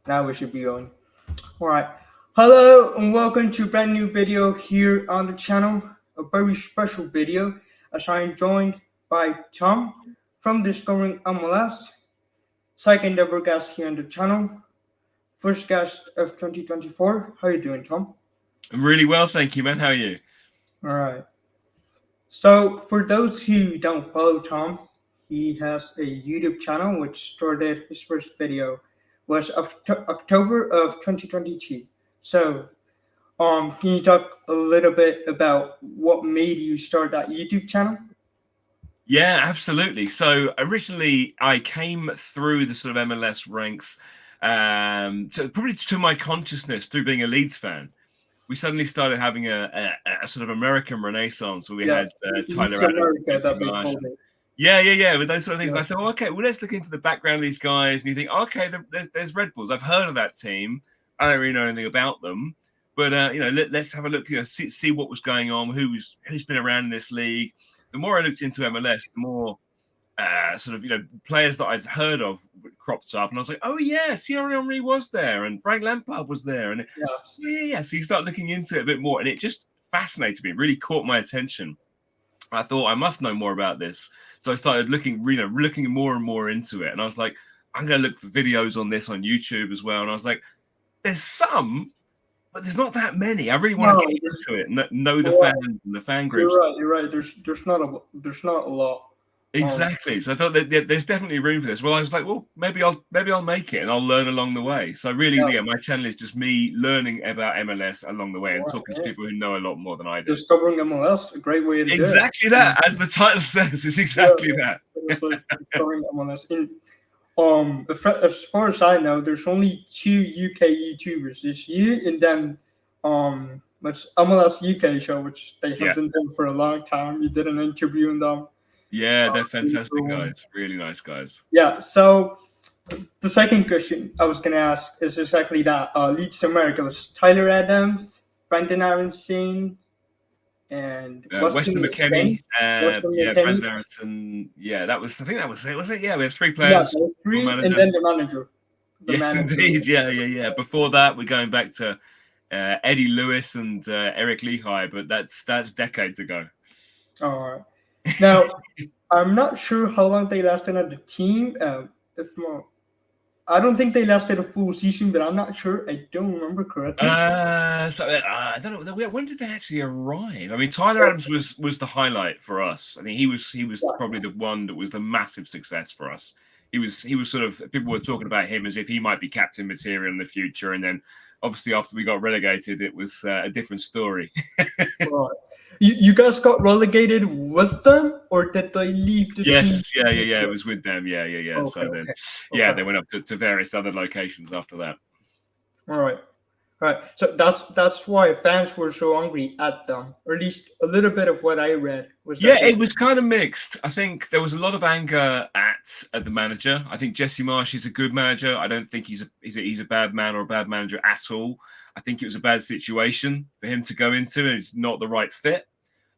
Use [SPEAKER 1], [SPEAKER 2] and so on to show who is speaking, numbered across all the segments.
[SPEAKER 1] Now we should be on. Alright. Hello and welcome to a brand new video here on the channel. A very special video as I am joined by Tom from Discovering MLS. Second ever guest here on the channel. First guest of 2024. How are you doing, Tom?
[SPEAKER 2] I'm really well, thank you, man. How are you?
[SPEAKER 1] Alright. So for those who don't follow Tom, he has a YouTube channel which started his first video was October of 2022. So, can you talk a little bit about what made you start that YouTube channel?
[SPEAKER 2] Yeah, absolutely. So originally, I came through the sort of MLS ranks, so probably to my consciousness through being a Leeds fan. We suddenly started having a sort of American renaissance where we had
[SPEAKER 1] East
[SPEAKER 2] Tyler Adams,
[SPEAKER 1] America,
[SPEAKER 2] Jesse
[SPEAKER 1] that they
[SPEAKER 2] Marsh.
[SPEAKER 1] called it.
[SPEAKER 2] Yeah, with those sort of things.
[SPEAKER 1] Yeah.
[SPEAKER 2] And I thought, okay, well, let's look into the background of these guys. And you think, okay, there's Red Bulls. I've heard of that team. I don't really know anything about them, but let's have a look. See what was going on. Who's been around in this league. The more I looked into MLS, the more players that I'd heard of cropped up, and I was like, oh yeah, Thierry Henry was there, and Frank Lampard was there, and yeah. So you start looking into it a bit more, and it just fascinated me. It really caught my attention. I thought I must know more about this. So I started looking more and more into it. And I was like, I'm going to look for videos on this on YouTube as well. And I was like, there's some, but there's not that many. I really want to get into it and know the fans and the fan groups.
[SPEAKER 1] You're right. There's not a lot.
[SPEAKER 2] Exactly. So I thought that there's definitely room for this. Well, I was like, well, maybe I'll make it and I'll learn along the way. So really, my channel is just me learning about MLS along the way and talking to people who know a lot more than I do.
[SPEAKER 1] Discovering MLS, a great way to do it.
[SPEAKER 2] Exactly that, as the title says, it's exactly that.
[SPEAKER 1] Discovering MLS. As far as I know, there's only 2 UK YouTubers. It's you and then it's MLS UK show, which they have been doing for a long time. You did an interview in them.
[SPEAKER 2] Yeah, they're fantastic guys. Really nice guys.
[SPEAKER 1] Yeah, so the second question I was going to ask is exactly that. Leeds to America was Tyler Adams, Brendan Aronson, and
[SPEAKER 2] Weston McKennie. Brendan Aronson. Yeah, I think that was it. Was it? Yeah, we have 3 players.
[SPEAKER 1] Yeah, 3, and then the manager.
[SPEAKER 2] Indeed. Yeah. Before that, we're going back to Eddie Lewis and Eric Lehigh, but that's decades ago.
[SPEAKER 1] All right. Now, I'm not sure how long they lasted on the team. I don't think they lasted a full season, but I'm not sure. I don't remember correctly.
[SPEAKER 2] I don't know. When did they actually arrive? I mean, Tyler Adams was the highlight for us. I mean, he was probably the one that was the massive success for us. He was sort of, people were talking about him as if he might be captain material in the future, and then obviously after we got relegated, it was a different story.
[SPEAKER 1] Right. You guys got relegated with them, or did they leave the team?
[SPEAKER 2] Yes, yeah. It was with them. Yeah. Okay, so then, they went up to various other locations after that.
[SPEAKER 1] All right. So that's why fans were so angry at them, or at least a little bit of what I read was.
[SPEAKER 2] It was kind of mixed. I think there was a lot of anger at the manager. I think Jesse Marsh is a good manager. I don't think he's a bad man or a bad manager at all. I think it was a bad situation for him to go into, and it's not the right fit.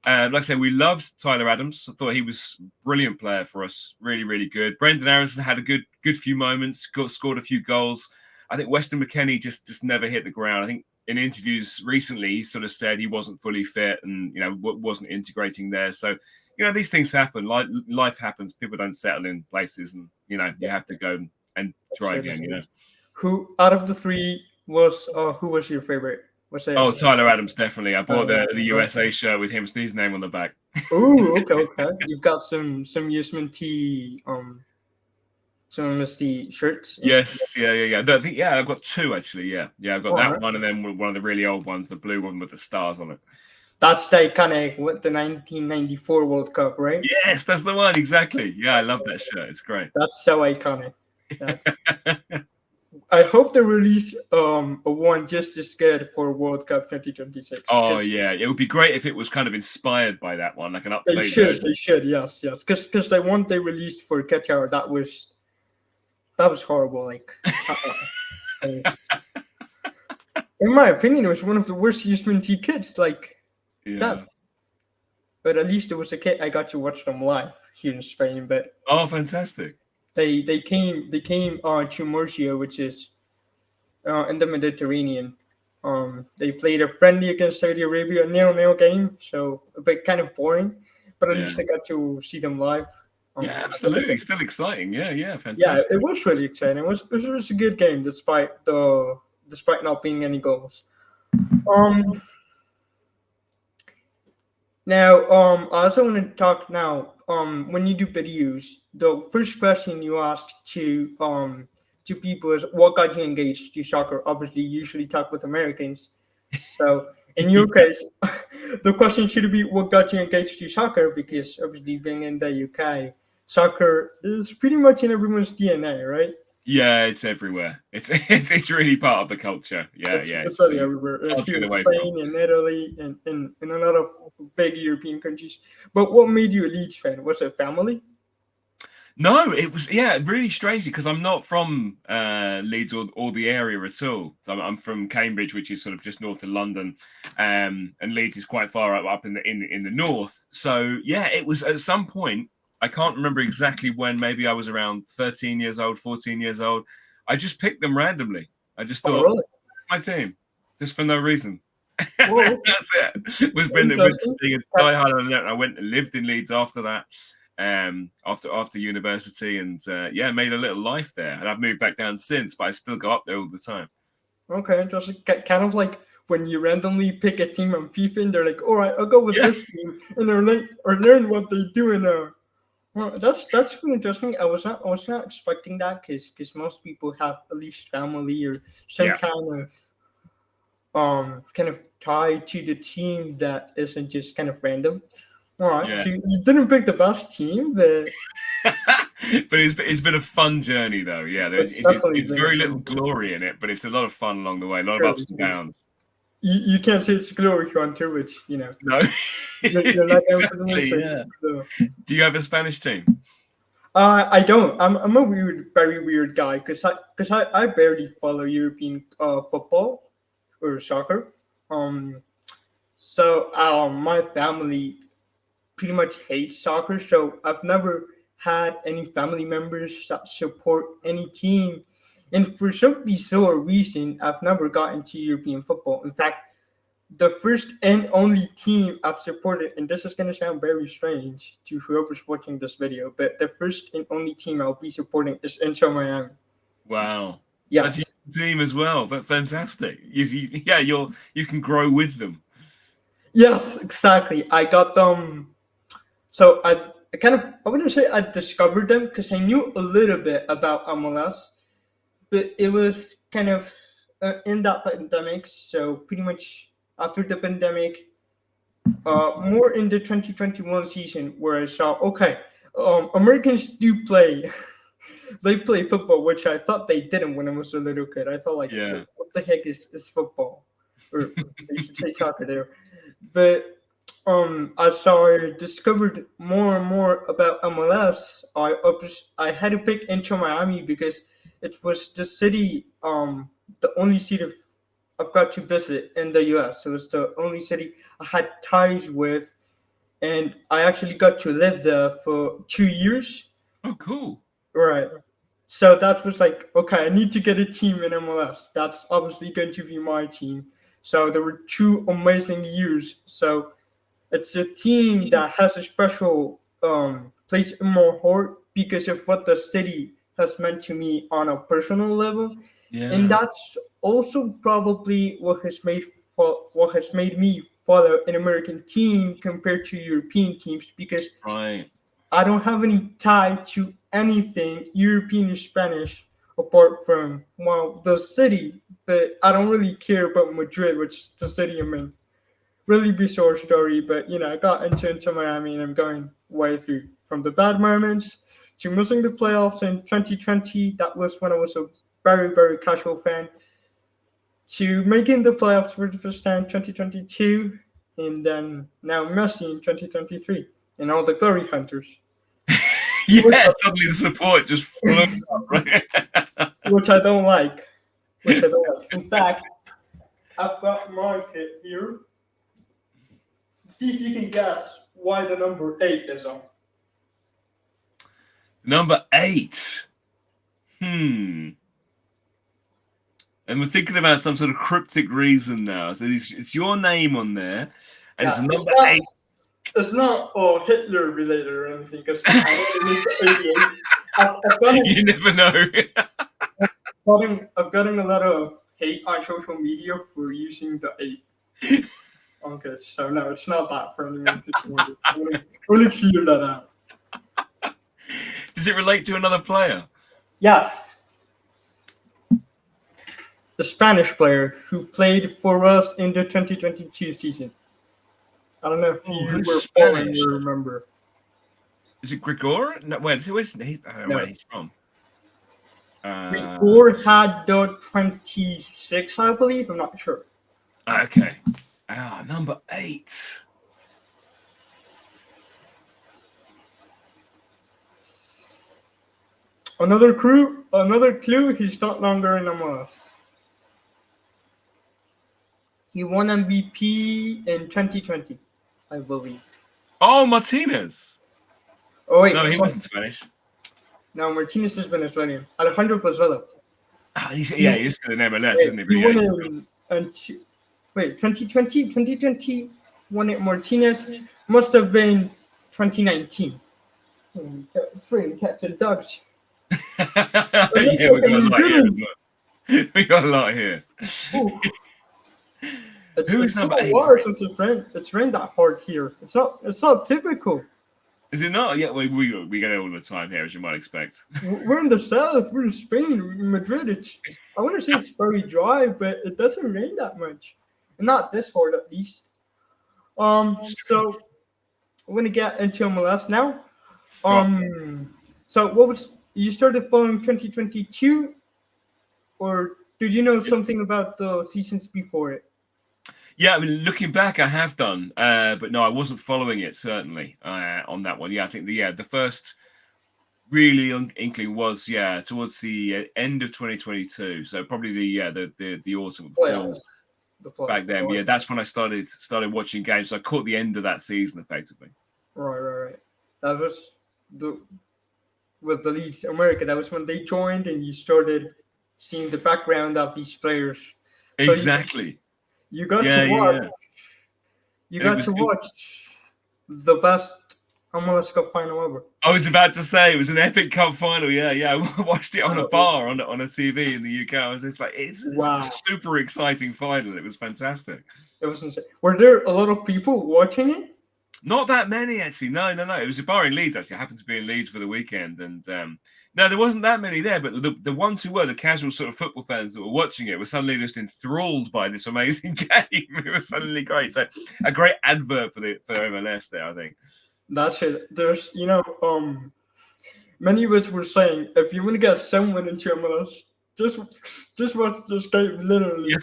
[SPEAKER 2] Like I said, we loved Tyler Adams. I thought he was a brilliant player for us. Really, really good. Brendan Aronson had a good few moments, scored a few goals. I think Weston McKennie just never hit the ground. I think in interviews recently, he sort of said he wasn't fully fit and, wasn't integrating there. So, these things happen. Life happens. People don't settle in places and, you have to go and try again,
[SPEAKER 1] Who, out of the 3, who was your favorite?
[SPEAKER 2] Tyler Adams, definitely. I bought the USA shirt with his name on the back.
[SPEAKER 1] Oh, okay. You've got some USMNT some MST shirts.
[SPEAKER 2] Yes, yeah. I think I've got 2 actually. Yeah, I've got that one and then one of the really old ones, the blue one with the stars on it.
[SPEAKER 1] That's the iconic the 1994 World Cup, right?
[SPEAKER 2] Yes, that's the one exactly. Yeah, I love that shirt. It's great.
[SPEAKER 1] That's so iconic. Yeah. I hope they release a one just as good for World Cup 2026.
[SPEAKER 2] Oh yeah, it would be great if it was kind of inspired by that one, like an update.
[SPEAKER 1] They should, yes, because the one they released for Qatar that was horrible. Like, in my opinion, it was one of the worst USMNT kits. Like that. But at least it was a kit I got to watch them live here in Spain. But
[SPEAKER 2] fantastic.
[SPEAKER 1] They came to Murcia, which is in the Mediterranean. They played a friendly against Saudi Arabia, a 0-0 game, so a bit kind of boring, but at least I got to see them live.
[SPEAKER 2] Yeah, absolutely. Still exciting. Yeah,
[SPEAKER 1] Yeah,
[SPEAKER 2] fantastic.
[SPEAKER 1] it was really exciting. It was a good game despite not being any goals. Um, Now, I also want to talk now. When you do videos, the first question you ask to people is what got you engaged to soccer. Obviously, you usually talk with Americans, so in your case, the question should be what got you engaged to soccer because obviously being in the UK, soccer is pretty much in everyone's DNA, right?
[SPEAKER 2] Yeah, it's everywhere. It's really part of the culture. Yeah,
[SPEAKER 1] It's
[SPEAKER 2] It's
[SPEAKER 1] really everywhere.
[SPEAKER 2] it's hard to
[SPEAKER 1] Here
[SPEAKER 2] get
[SPEAKER 1] in
[SPEAKER 2] away from.
[SPEAKER 1] Spain, in Italy, and in a lot of big European countries. But what made you a Leeds fan? Was it family?
[SPEAKER 2] No, it was really strangely because I'm not from Leeds or the area at all. So I'm from Cambridge, which is sort of just north of London, and Leeds is quite far up in the north. So yeah, it was at some point. I can't remember exactly when. Maybe I was around 13 years old, 14 years old. I just picked them randomly. I just
[SPEAKER 1] Oh,
[SPEAKER 2] thought
[SPEAKER 1] really?
[SPEAKER 2] my team, just for no reason.
[SPEAKER 1] Well, okay.
[SPEAKER 2] That's it. Was been
[SPEAKER 1] Interesting.
[SPEAKER 2] being a diehard on it. I went and lived in Leeds after that. After university, and made a little life there. And I've moved back down since, but I still go up there all the time.
[SPEAKER 1] Okay, interesting. Kind of like when you randomly pick a team on FIFA and they're like, all right, I'll go with
[SPEAKER 2] Yeah,
[SPEAKER 1] this team, and they're like, or learn what they do in well, that's really interesting. I was not expecting that because most people have at least family or some
[SPEAKER 2] yeah.
[SPEAKER 1] kind of tie to the team that isn't just kind of random. All right,
[SPEAKER 2] Yeah.
[SPEAKER 1] so you didn't pick the best team, but
[SPEAKER 2] But it's been a fun journey though. Yeah,
[SPEAKER 1] it's definitely
[SPEAKER 2] it's
[SPEAKER 1] been a
[SPEAKER 2] very
[SPEAKER 1] fun
[SPEAKER 2] little
[SPEAKER 1] journey.
[SPEAKER 2] glory in it, but it's a lot of fun along the way. A lot of
[SPEAKER 1] Sure,
[SPEAKER 2] ups and
[SPEAKER 1] sure.
[SPEAKER 2] downs.
[SPEAKER 1] You can't say it's glory hunter, which
[SPEAKER 2] No,
[SPEAKER 1] you're not going to put them in
[SPEAKER 2] exactly.
[SPEAKER 1] say.
[SPEAKER 2] Yeah.
[SPEAKER 1] So.
[SPEAKER 2] Do you have a Spanish team?
[SPEAKER 1] I don't. I'm a very weird guy because I barely follow European football or soccer. Um, so my family pretty much hates soccer. So I've never had any family members that support any team, and for some bizarre reason, I've never gotten to European football. In fact, the first and only team I've supported, and this is going to sound very strange to whoever's watching this video, but the first and only team I'll be supporting is Inter Miami.
[SPEAKER 2] Wow, that's
[SPEAKER 1] Yes,
[SPEAKER 2] your team as well. But fantastic. You can grow with them.
[SPEAKER 1] yes, exactly. I got them. So I wouldn't say I discovered them because I knew a little bit about MLS, but it was kind of in that pandemic. So pretty much after the pandemic, more in the 2021 season where I saw, okay, Americans do play, they play football, which I thought they didn't when I was a little kid. I thought like,
[SPEAKER 2] Yeah.
[SPEAKER 1] what the heck is football? Or I should say soccer there. But I discovered more and more about MLS. I had to pick Inter Miami because it was the city, the only city I've got to visit in the US. It was the only city I had ties with, and I actually got to live there for 2 years.
[SPEAKER 2] Oh, cool.
[SPEAKER 1] Right. So that was like, okay, I need to get a team in MLS. That's obviously going to be my team. So there were 2 amazing years. So it's a team that has a special place in my heart because of what the city has meant to me on a personal level, and
[SPEAKER 2] Yeah.
[SPEAKER 1] that's also probably what has made me follow an American team compared to European teams because
[SPEAKER 2] Right.
[SPEAKER 1] I don't have any tie to anything European or Spanish apart from the city, but I don't really care about Madrid, which is the city I'm in. Really bizarre story, but I got into Miami and I'm going way through from the bad moments to missing the playoffs in 2020. That was when I was a very, very casual fan to making the playoffs for the first time 2022 and then now Messi in 2023 and all the glory hunters. Which
[SPEAKER 2] Yeah.
[SPEAKER 1] I,
[SPEAKER 2] Suddenly the support just flew up. Right.
[SPEAKER 1] which I don't like. Which I don't like. In fact, I've got my kit here. See if you can guess why the number 8 is on.
[SPEAKER 2] Number 8. And we're thinking about some sort of cryptic reason now. So it's your name on there, and it's a number 8.
[SPEAKER 1] It's not Hitler related or anything, because I don't believe the 88.
[SPEAKER 2] You never know.
[SPEAKER 1] I've gotten a lot of hate on social media for using the 8. Okay, so no, it's not that for anyone. I want to clear that out.
[SPEAKER 2] Does it relate to another player?
[SPEAKER 1] Yes. The Spanish player who played for us in the 2022 season. I don't know if you were following or remember.
[SPEAKER 2] Is it Gregor? No, who is he? I don't know where he's from.
[SPEAKER 1] Gregor had the 26, I believe. I'm not sure.
[SPEAKER 2] Okay. Number 8.
[SPEAKER 1] Another clue, he's not longer in MLS. He won MVP in 2020, I believe.
[SPEAKER 2] Oh, Martinez.
[SPEAKER 1] Oh, wait.
[SPEAKER 2] No, he wasn't Spanish.
[SPEAKER 1] No, Martinez is Venezuelan. Alejandro Pozuelo.
[SPEAKER 2] He's still in MLS, isn't he?
[SPEAKER 1] He won in 2020 won it. Martinez must have been 2019. Free cats and dogs.
[SPEAKER 2] Yeah, we got a lot here. We got a lot here. Who's number 8?
[SPEAKER 1] Since it's rained that hard here. It's not typical.
[SPEAKER 2] Is it not? Yeah, we get it all the time here, as you might expect.
[SPEAKER 1] We're in the south. We're in Spain, in Madrid. I want to say it's very dry, but it doesn't rain that much. Not this hard, at least. So we're gonna get into MLS now. So you started following 2022, or did you know something about the seasons before it?
[SPEAKER 2] Yeah, I mean, looking back, I have done, but no, I wasn't following it certainly on that one. Yeah, I think the first really inkling was towards the end of 2022, so probably the autumn
[SPEAKER 1] playoffs.
[SPEAKER 2] Back then. Yeah, that's when I started watching games. So I caught the end of that season effectively.
[SPEAKER 1] Right. That was with the Leagues America. That was when they joined, and you started seeing the background of these players. So
[SPEAKER 2] exactly.
[SPEAKER 1] You got to watch. Yeah. You got to watch the best MLS Cup final ever.
[SPEAKER 2] I was about to say it was an epic cup final. Yeah. I watched it on a bar on a TV in the UK. I was just like, it's a super exciting final. It was fantastic.
[SPEAKER 1] It was insane. Were there a lot of people watching it?
[SPEAKER 2] Not that many, actually. No. It was a bar in Leeds, actually. I happened to be in Leeds for the weekend, and no, there wasn't that many there, but the ones who were, the casual sort of football fans that were watching it, were suddenly just enthralled by this amazing game. It was suddenly great. So a great advert for MLS there, I think.
[SPEAKER 1] That's it. There's, many of us were saying, if you want to get someone into MLS, just watch this game, literally.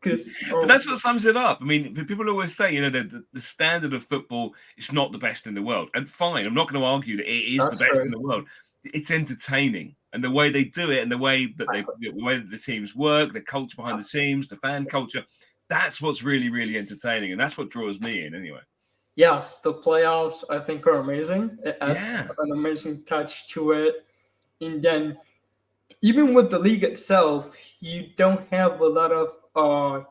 [SPEAKER 1] Because
[SPEAKER 2] that's what sums it up. I mean, people always say, the standard of football is not the best in the world. And fine, I'm not going to argue that it is the best in the world. It's entertaining, and the way they do it, and the way that the teams work, the culture behind the teams, the fan culture, that's what's really, really entertaining, and that's what draws me in anyway.
[SPEAKER 1] Yes, the playoffs I think are amazing. It adds an amazing touch to it, and then even with the league itself, you don't have a lot of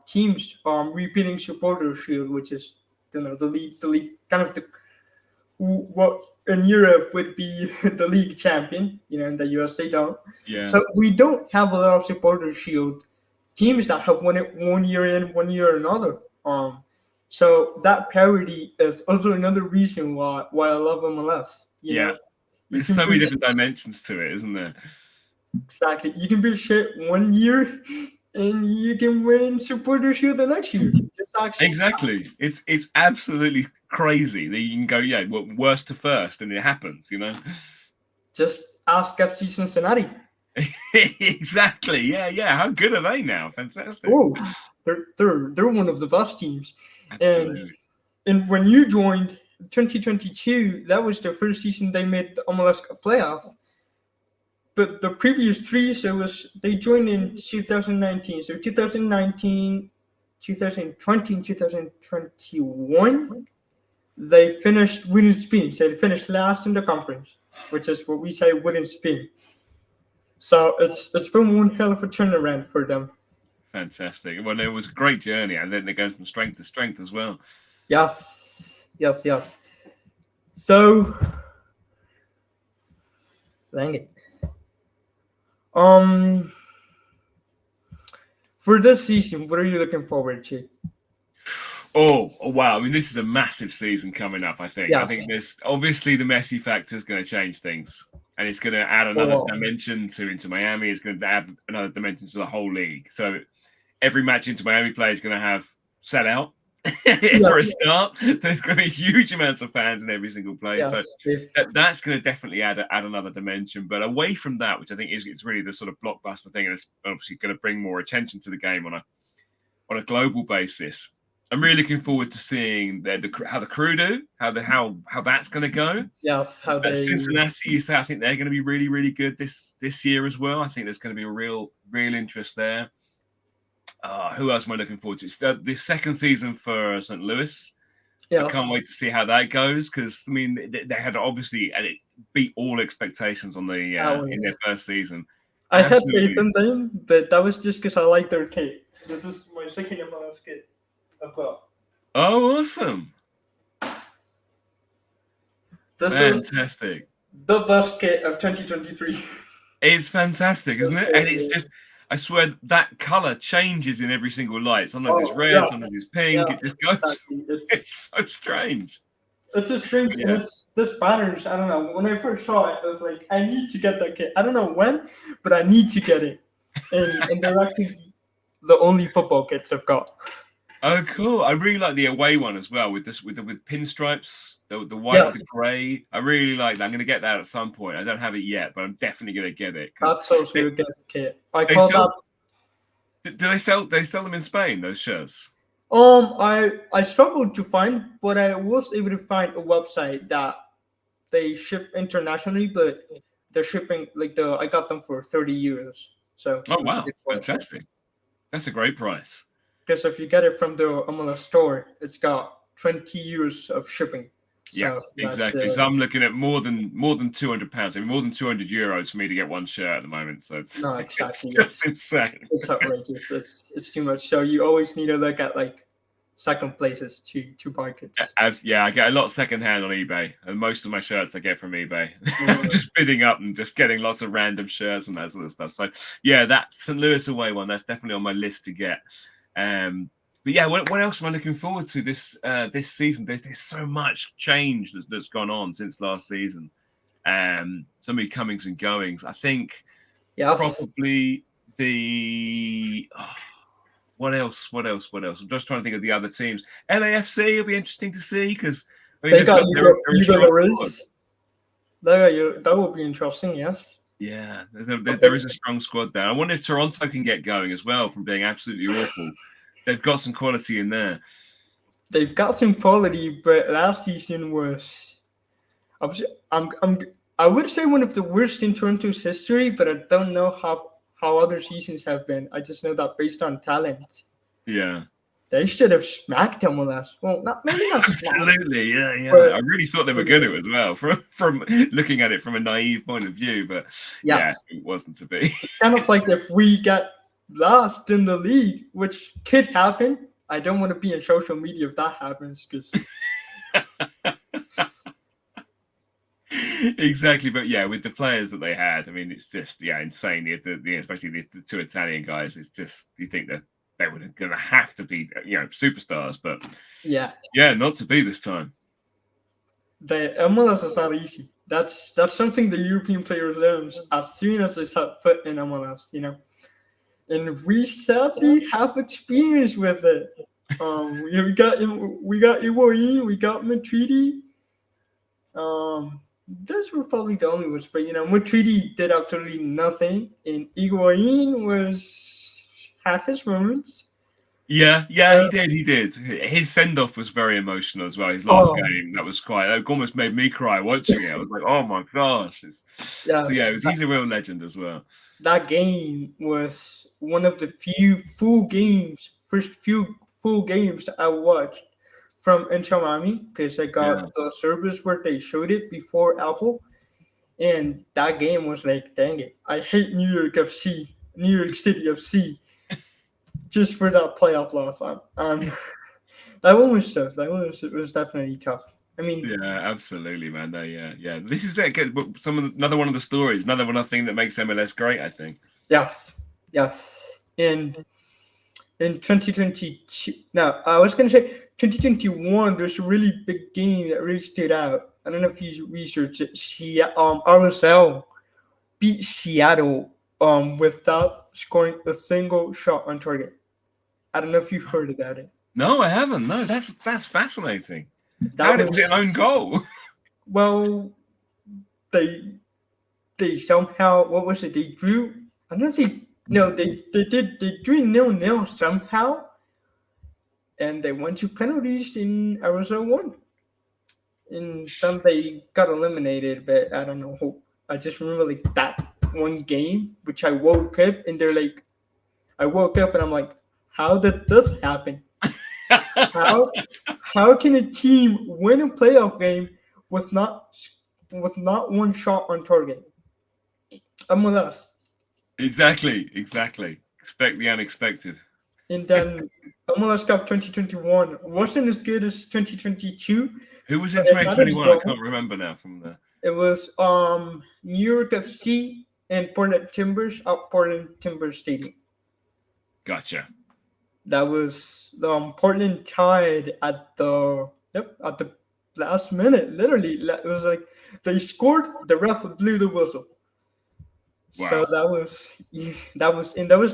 [SPEAKER 1] teams repeating supporter shield, which is the league kind of what in Europe would be the league champion. In the US they don't.
[SPEAKER 2] Yeah.
[SPEAKER 1] So we don't have a lot of supporter shield teams that have won it 1 year in, 1 year another. So that parity is also another reason why I love MLS.
[SPEAKER 2] There's so many different dimensions to it, isn't there?
[SPEAKER 1] Exactly. You can be shit 1 year, and you can win supporter shield the next year.
[SPEAKER 2] Exactly. It's absolutely crazy that you can go worst to first, and it happens.
[SPEAKER 1] Just ask FC Cincinnati.
[SPEAKER 2] Exactly. Yeah. How good are they now? Fantastic.
[SPEAKER 1] Oh, they're one of the best teams.
[SPEAKER 2] Absolutely.
[SPEAKER 1] And when you joined 2022, that was the first season they made the MLS Cup playoffs. But the previous 3, they joined in 2019. So 2019, 2020, and 2021, they finished winning Spain. So they finished last in the conference, which is what we say winning Spain. So it's been one hell of a turnaround for them.
[SPEAKER 2] Fantastic. Well, it was a great journey, and then it goes from strength to strength as well.
[SPEAKER 1] Yes, yes, yes. So, dang it. Um, for this season, what are you looking forward to?
[SPEAKER 2] Oh, wow. I mean, this is a massive season coming up, I think. I
[SPEAKER 1] Yes.
[SPEAKER 2] think there's obviously the Messi factor is going to change things, and it's going to add another
[SPEAKER 1] Oh,
[SPEAKER 2] dimension to Inter Miami. It's going to add another dimension to the whole league. So every match Inter Miami play is going to have sellout for a start. There's going to be huge amounts of fans in every single place. So
[SPEAKER 1] yes. If
[SPEAKER 2] that's going to definitely add another dimension. But away from that, which I think is it's really the sort of blockbuster thing, and it's obviously going to bring more attention to the game on a global basis. I'm really looking forward to seeing how the crew do, how that's going to go.
[SPEAKER 1] yes, how they
[SPEAKER 2] Cincinnati, you say I think they're going to be really, really good this year as well. I think there's going to be a real interest there. Who else am I looking forward to? It's the second season for St. Louis.
[SPEAKER 1] yes.
[SPEAKER 2] I can't wait to see how that goes because I mean they had obviously and it beat all expectations on the in their first season.
[SPEAKER 1] I had faith in them, but that was just because I like their kit. This is my second MLS kit I've got.
[SPEAKER 2] Oh, awesome!
[SPEAKER 1] This
[SPEAKER 2] Fantastic.
[SPEAKER 1] is the best kit of 2023.
[SPEAKER 2] It's fantastic, isn't it? And it's just, I swear, that color changes in every single light. Sometimes it's red, sometimes it's pink. It just goes. Exactly. It's so strange.
[SPEAKER 1] It's just strange. Yeah. And it's this patterns. I don't know. When I first saw it, I was like, I need to get that kit. I don't know when, but I need to get it. And they're actually the only football kits I've got.
[SPEAKER 2] Oh, cool! I really like the away one as well with pinstripes, the white with the grey. I really like that. I'm going to get that at some point. I don't have it yet, but I'm definitely going to get it.
[SPEAKER 1] That's also a good kit. I call that.
[SPEAKER 2] Do they sell? They sell them in Spain. Those shirts.
[SPEAKER 1] I struggled to find, but I was able to find a website that they ship internationally, but they're shipping I got them for 30 euros. So
[SPEAKER 2] oh wow, fantastic! That's a great price.
[SPEAKER 1] Because if you get it from the MLS store, it's got 20 euros of shipping.
[SPEAKER 2] Yeah, exactly. So I'm looking at more than £200. I mean, more than 200 euros for me to get one shirt at the moment. So it's exactly. It's just insane.
[SPEAKER 1] It's outrageous. It's too much. So you always need to look at second places to buy kits.
[SPEAKER 2] Yeah, I get a lot secondhand on eBay, and most of my shirts I get from eBay. I'm just bidding up and just getting lots of random shirts and that sort of stuff. So yeah, that St. Louis away one, that's definitely on my list to get. But yeah, what else am I looking forward to this season? There's so much change that's gone on since last season. So many comings and goings. I think probably what else? I'm just trying to think of the other teams. LAFC will be interesting to see because
[SPEAKER 1] they got Hugo Lloris. That will be interesting. Yes.
[SPEAKER 2] Yeah, there is a strong squad there. I wonder if Toronto can get going as well from being absolutely awful. They've got some quality in there.
[SPEAKER 1] They've got some quality, but last season was, I would say one of the worst in Toronto's history, but I don't know how other seasons have been. I just know that based on talent.
[SPEAKER 2] Yeah.
[SPEAKER 1] They should have smacked MLS. Well, maybe not.
[SPEAKER 2] Absolutely, yeah. But I really thought they were going to as well, from looking at it from a naive point of view. But yeah it wasn't to be.
[SPEAKER 1] It's kind of like if we get last in the league, which could happen. I don't want to be in social media if that happens, because.
[SPEAKER 2] Exactly, but yeah, with the players that they had, I mean, it's just insane. Especially the two Italian guys. It's just you think that. They were going to have to be, superstars, but yeah, not to be this time.
[SPEAKER 1] The MLS is not easy. That's something the European players learn as soon as they set foot in MLS, And we sadly have experience with it. We got Higuain, we got Matuidi. Those were probably the only ones, but Matuidi did absolutely nothing, and Higuain had his moments.
[SPEAKER 2] Yeah, he did. His send-off was very emotional as well. His last game, that was it almost made me cry watching it. I was like, oh my gosh. He's a real legend as well. That
[SPEAKER 1] game was one of the first few full games that I watched from Inter Miami, because I got the service where they showed it before Apple. And that game was like, dang it, I hate New York City FC, just for that playoff loss. That one was tough. That one was definitely tough. I mean,
[SPEAKER 2] Yeah, absolutely, man. No, yeah. This is that. Another one of the stories. Another one of the thing that makes MLS great, I think.
[SPEAKER 1] yes, yes. And in 2022, now I was gonna say 2021. There's a really big game that really stood out. I don't know if you researched it. RSL beat Seattle without scoring a single shot on target. I don't know if you heard about it.
[SPEAKER 2] No, I haven't. No, that's fascinating.
[SPEAKER 1] That
[SPEAKER 2] Was it an own goal?
[SPEAKER 1] well, they somehow, what was it? They drew. I don't think no, they drew 0-0 somehow, and they went to penalties in Arizona one, and then they got eliminated. But I don't know who. I just remember like that one game, which I woke up and they're like, I woke up and I'm like, how did this happen? How how can a team win a playoff game with not one shot on target? MLS.
[SPEAKER 2] Exactly. Expect the unexpected.
[SPEAKER 1] And then MLS Cup 2021 wasn't as good as 2022.
[SPEAKER 2] Who was in
[SPEAKER 1] But not as
[SPEAKER 2] 2021? I
[SPEAKER 1] dull.
[SPEAKER 2] can't remember now from the.
[SPEAKER 1] It was New York FC and Portland Timbers at Portland Timbers Stadium.
[SPEAKER 2] Gotcha.
[SPEAKER 1] That was Portland tied at the last minute. Literally, it was like they scored, the ref blew the whistle.
[SPEAKER 2] Wow.
[SPEAKER 1] So that was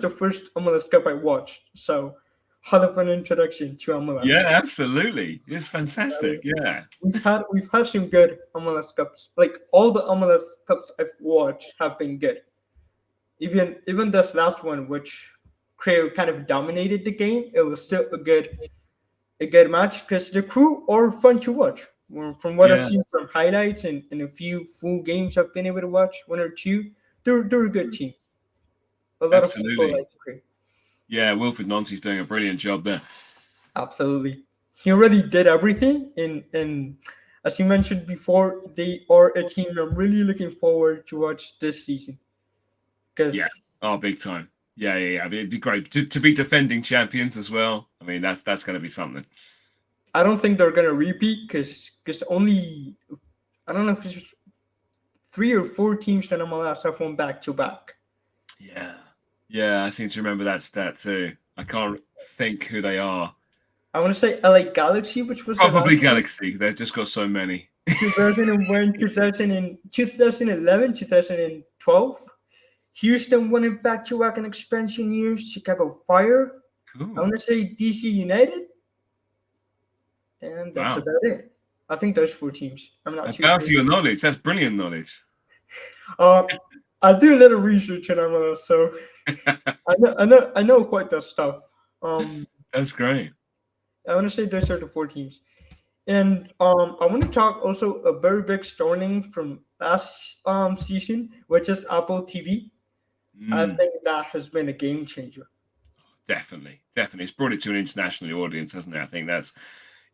[SPEAKER 1] the first MLS Cup I watched. So hell of an introduction to MLS.
[SPEAKER 2] Yeah, absolutely. It's fantastic. Yeah.
[SPEAKER 1] We've had some good MLS Cups. Like all the MLS Cups I've watched have been good. Even this last one, which Crew kind of dominated the game, it was still a good match because the Crew are fun to watch. From what I've seen from highlights and a few full games I've been able to watch, one or two, they're a good team. A lot of people like the Crew.
[SPEAKER 2] Yeah, Wilfred Nancy's doing a brilliant job there.
[SPEAKER 1] Absolutely. He already did everything. And as you mentioned before, they are a team I'm really looking forward to watch this season.
[SPEAKER 2] Big time. Yeah. I mean, it'd be great to be defending champions as well. I mean, that's going to be something.
[SPEAKER 1] I don't think they're going to repeat because only, I don't know if it's 3 or 4 teams in MLS have won back-to-back.
[SPEAKER 2] Yeah, I seem to remember that stat too. I can't think who they are.
[SPEAKER 1] I want to say LA Galaxy, which was
[SPEAKER 2] probably Galaxy. They've just got so many.
[SPEAKER 1] 2001, 2011, 2012. Houston won it back-to-back in expansion years. Chicago Fire.
[SPEAKER 2] Cool.
[SPEAKER 1] I want to say DC United. And that's about it. I think those 4 teams. I'm not too
[SPEAKER 2] sure. Your knowledge. That's brilliant knowledge.
[SPEAKER 1] I do a little research on MLS, so I know quite that stuff.
[SPEAKER 2] That's great.
[SPEAKER 1] I want to say those are the 4 teams. And I want to talk also a very big storyline from last season, which is Apple TV. I think that has been a game changer.
[SPEAKER 2] Definitely. It's brought it to an international audience, hasn't it? I think that's.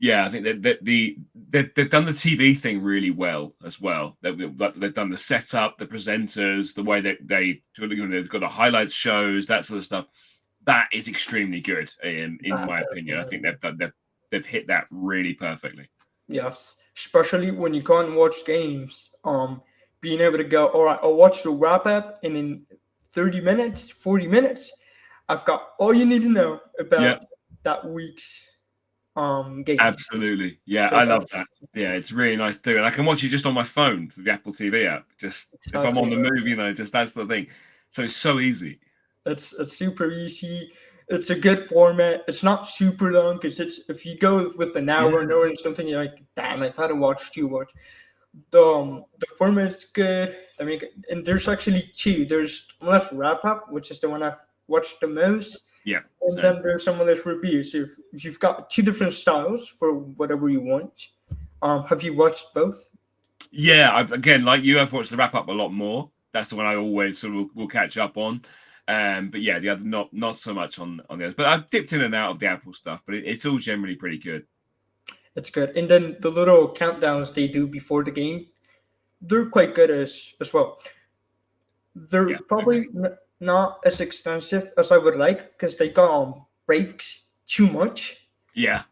[SPEAKER 2] Yeah, I think that they've done the TV thing really well as well. They've done the setup, the presenters, the way that they've got the highlights shows, that sort of stuff. That is extremely good, in my opinion. I think they've hit that really perfectly.
[SPEAKER 1] Yes, especially when you go and watch games. Being able to go, all right, I'll watch the wrap up, and in 30 minutes, 40 minutes, I've got all you need to know about that week's game.
[SPEAKER 2] Absolutely. Yeah, I love that. Yeah, it's really nice to do. And I can watch it just on my phone through the Apple TV app. Just if I'm on the move, just that's the thing. So it's so easy.
[SPEAKER 1] It's super easy. It's a good format. It's not super long because if you go with an hour knowing something, you're like, damn, I've had to watch too much. The format's good. I mean, and there's actually 2. There's MLS Wrap Up, which is the one I've watched the most.
[SPEAKER 2] Yeah.
[SPEAKER 1] And then there's some of those reviews. If you've got 2 different styles for whatever you want. Have you watched both?
[SPEAKER 2] Yeah, like you, I've watched the Wrap Up a lot more. That's the one I always sort of will catch up on. But yeah, the other not so much on the others. But I've dipped in and out of the Apple stuff, but it's all generally pretty good.
[SPEAKER 1] It's good. And then the little countdowns they do before the game, they're quite good as well. They're
[SPEAKER 2] Yeah,
[SPEAKER 1] probably not as extensive as I would like because they got on breaks too much.
[SPEAKER 2] yeah,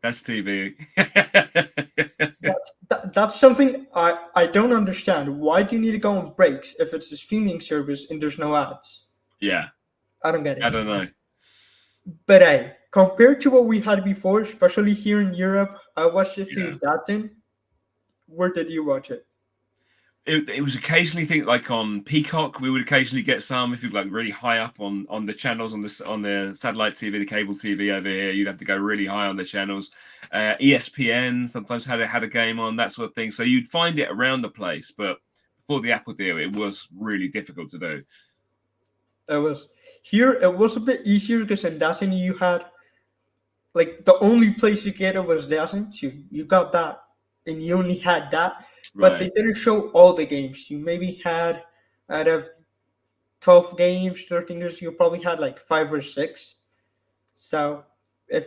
[SPEAKER 2] that's TV.
[SPEAKER 1] That's something I don't understand. Why do you need to go on breaks if it's a streaming service and there's no ads?
[SPEAKER 2] Yeah,
[SPEAKER 1] I don't get
[SPEAKER 2] I
[SPEAKER 1] it.
[SPEAKER 2] don't know.
[SPEAKER 1] But hey, compared to what we had before, especially here in Europe, I watched it through Datsun. Where did you watch it?
[SPEAKER 2] It was occasionally things like on Peacock. We would occasionally get some if you're like really high up on the channels on the satellite TV, the cable TV over here. You'd have to go really high on the channels. ESPN sometimes had a game on, that sort of thing. So you'd find it around the place, but before the Apple deal, it was really difficult to do.
[SPEAKER 1] It was here. It was a bit easier because in Datsun you had like the only place you get it was Datsun. You got that, and you only had that. But they didn't show all the games. You maybe had out of 12 games, 13 years, you probably had like 5 or 6. So if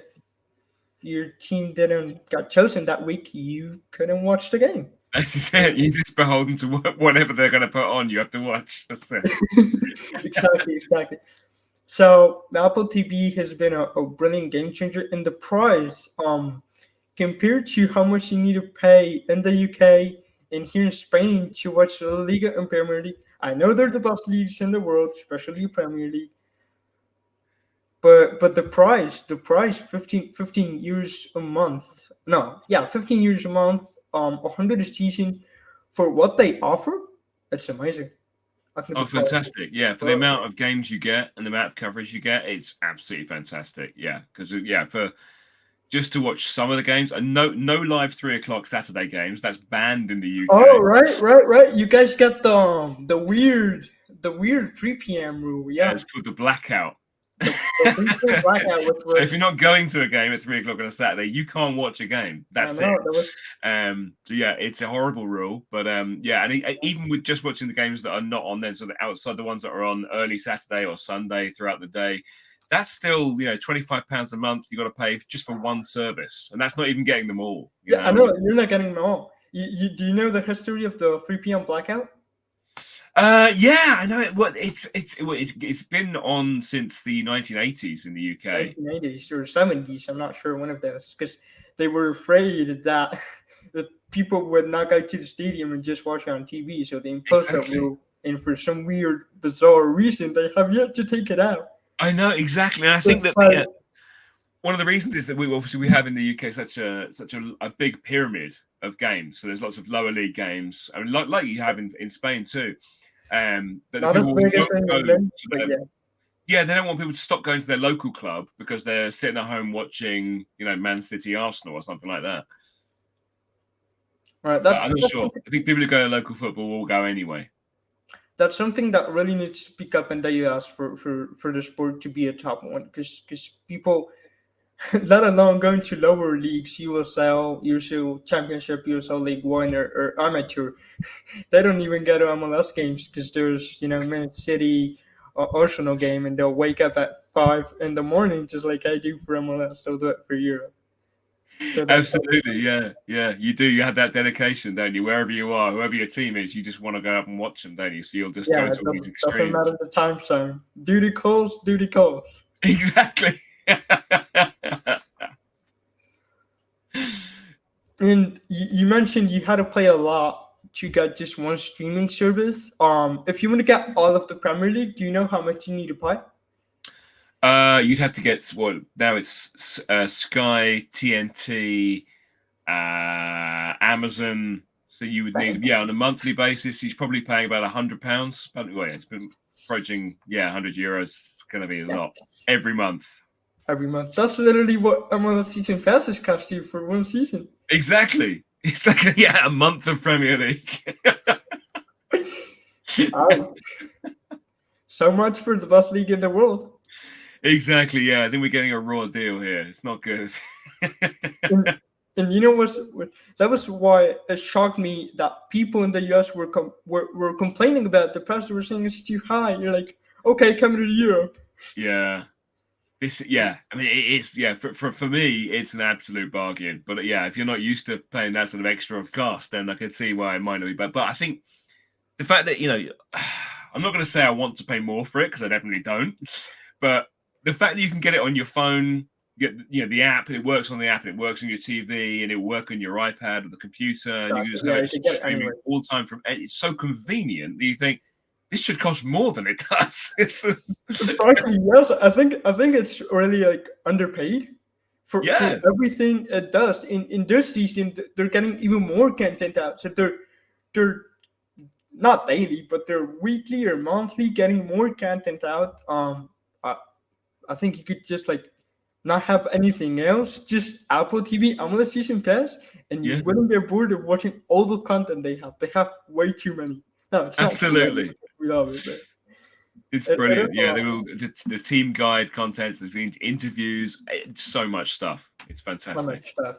[SPEAKER 1] your team didn't got chosen that week, you couldn't watch the game.
[SPEAKER 2] That's it. You're just beholden to whatever they're going to put on. You have to watch. That's it.
[SPEAKER 1] Exactly. So the Apple TV has been a brilliant game changer, and the price, compared to how much you need to pay in the UK and here in Spain to watch the Liga and Premier League. I know they're the best leagues in the world, especially Premier League. But the price, 15 euros a month. No, yeah, 15 euros a month, 100 a season for what they offer. It's amazing.
[SPEAKER 2] Oh, fantastic. Yeah, for the amount of games you get and the amount of coverage you get, it's absolutely fantastic. Yeah, because for just to watch some of the games, and no live 3:00 Saturday games. That's banned in the UK.
[SPEAKER 1] Oh, right. You guys got the weird 3 p.m. rule. Yeah,
[SPEAKER 2] it's called the blackout.
[SPEAKER 1] The blackout, which was...
[SPEAKER 2] So if you're not going to a game at 3:00 on a Saturday, you can't watch a game. That's it. So yeah, it's a horrible rule, but yeah, and even with just watching the games that are not on then, so outside the ones that are on early Saturday or Sunday throughout the day, that's still £25 a month you got to pay just for one service, and that's not even getting them all.
[SPEAKER 1] Yeah, I know you're not getting them all. Do you know the history of the 3 p.m. blackout?
[SPEAKER 2] Yeah, I know it. Well, it's been on since the 1980s in the UK.
[SPEAKER 1] 1980s or 70s, I'm not sure, one of those, because they were afraid that people would not go to the stadium and just watch it on TV, so they imposed that rule. And for some weird, bizarre reason, they have yet to take it out.
[SPEAKER 2] I know, exactly. And I think that one of the reasons is that we have in the UK such a big pyramid of games. So there's lots of lower league games. I mean, like you have in Spain too. But
[SPEAKER 1] not as big as in England, but
[SPEAKER 2] yeah, they don't want people to stop going to their local club because they're sitting at home watching, Man City, Arsenal, or something like that.
[SPEAKER 1] Right,
[SPEAKER 2] I'm not sure. I think people who go to local football will go anyway.
[SPEAKER 1] That's something that really needs to pick up in the US for the sport to be a top one, because people, let alone going to lower leagues, USL Championship, USL League One, or amateur, they don't even go to MLS games because there's Man City or Arsenal game, and they'll wake up at 5 in the morning just like I do for MLS. They'll do it for Europe. So
[SPEAKER 2] absolutely, yeah, you do. You have that dedication, don't you? Wherever you are, whoever your team is, you just want to go up and watch them, don't you? So you'll just go to all these extremes.
[SPEAKER 1] Doesn't matter the time zone. Duty calls.
[SPEAKER 2] Exactly.
[SPEAKER 1] And you mentioned you had to play a lot to get just one streaming service. If you want to get all of the Premier League, do you know how much you need to pay?
[SPEAKER 2] You'd have to get now it's Sky, TNT, Amazon. So you would need, on a monthly basis, he's probably paying about £100. But it's been approaching, €100. It's going to be a lot every month. That's
[SPEAKER 1] literally what MLS season passes cost you for one season.
[SPEAKER 2] Exactly. It's like a month of Premier League.
[SPEAKER 1] So much for the best league in the world.
[SPEAKER 2] Exactly. Yeah, I think we're getting a raw deal here. It's not good.
[SPEAKER 1] and you know what? That was why it shocked me that people in the US were complaining about the price. They were saying it's too high. You're like, okay, come to Europe.
[SPEAKER 2] Yeah. This, yeah, I mean, it's for me, it's an absolute bargain. But yeah, if you're not used to paying that sort of extra cost, then I can see why it might not be. But I think the fact that I'm not going to say I want to pay more for it because I definitely don't. But the fact that you can get it on your phone, get the app, it works on the app, and it works on your TV, and it will work on your iPad or the computer, and you can just have
[SPEAKER 1] Yeah, you
[SPEAKER 2] it
[SPEAKER 1] can get it
[SPEAKER 2] streaming
[SPEAKER 1] anywhere.
[SPEAKER 2] all the time from. It's so convenient that you think this should cost more than it does.
[SPEAKER 1] Actually, yes, I think it's really like underpaid for
[SPEAKER 2] Yeah,
[SPEAKER 1] everything it does. In this season, they're getting even more content out. So they're not daily, but they're weekly or monthly getting more content out. I think you could just like not have anything else, just Apple TV MLS Season Pass, and you
[SPEAKER 2] yeah,
[SPEAKER 1] wouldn't get bored of watching all the content they have. They have way too many. No, it's not too many.
[SPEAKER 2] absolutely.
[SPEAKER 1] We love it, but
[SPEAKER 2] It's
[SPEAKER 1] it is
[SPEAKER 2] brilliant.
[SPEAKER 1] a
[SPEAKER 2] Yeah,
[SPEAKER 1] lot.
[SPEAKER 2] the team guide content, there's been interviews, so much stuff. It's
[SPEAKER 1] So
[SPEAKER 2] fantastic.
[SPEAKER 1] much stuff.